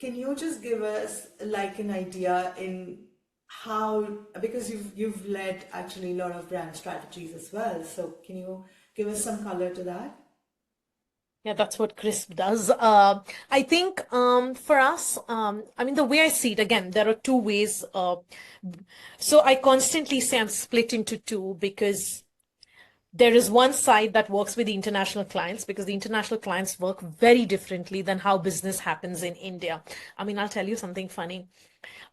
can you just give us like an idea in how, because you've led actually a lot of brand strategies as well. So can you give us some color to that? Yeah, that's what CRISP does. I think for us, I mean, the way I see it, again, there are two ways. So I constantly say I'm split into two because there is one side that works with the international clients because the international clients work very differently than how business happens in India. I mean, I'll tell you something funny.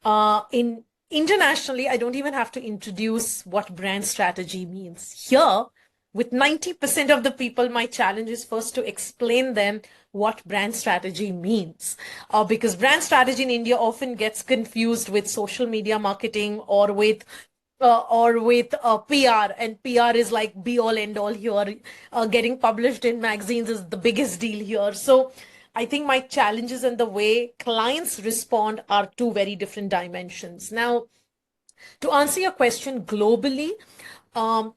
In internationally, I don't even have to introduce what brand strategy means. Here, with 90% of the people, my challenge is first to explain them what brand strategy means. Because brand strategy in India often gets confused with social media marketing or with PR, and PR is like be all end all here. Getting published in magazines is the biggest deal here. So I think my challenges and the way clients respond are two very different dimensions. Now, to answer your question globally, um,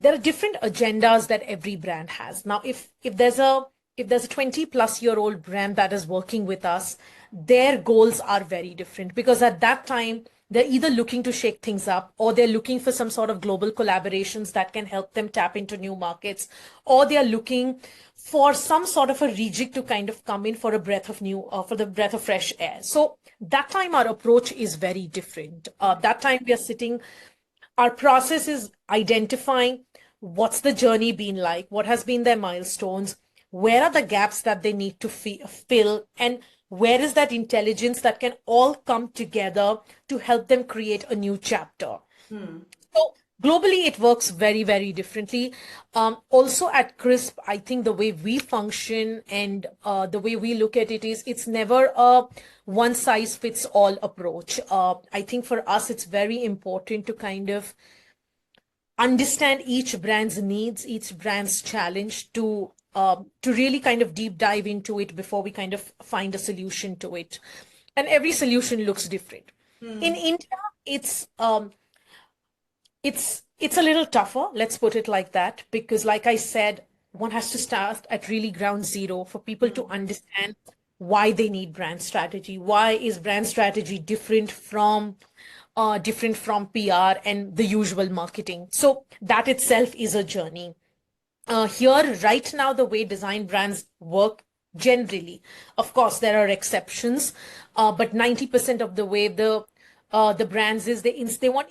there are different agendas that every brand has. Now, if there's a 20 plus year old brand that is working with us, their goals are very different because at that time they're either looking to shake things up or they're looking for some sort of global collaborations that can help them tap into new markets, or they're looking for some sort of a rejig to kind of come in for a breath of for the breath of fresh air. So that time our approach is very different. That time we are sitting, our process is identifying what's the journey been like, what has been their milestones, where are the gaps that they need to fill, and where is that intelligence that can all come together to help them create a new chapter. So globally, it works very, very differently. Also at CRISP, I think the way we function and the way we look at it is it's never a one size fits all approach. I think for us, it's very important to kind of understand each brand's needs, each brand's challenge to really kind of deep dive into it before we kind of find a solution to it. And every solution looks different. In India, it's um, it's a little tougher, let's put it like that, because like I said, one has to start at really ground zero for people to understand why they need brand strategy. Why is brand strategy different from PR and the usual marketing? So that itself is a journey. Here, right now, the way design brands work generally, of course, there are exceptions, but 90% of the way the brands is they want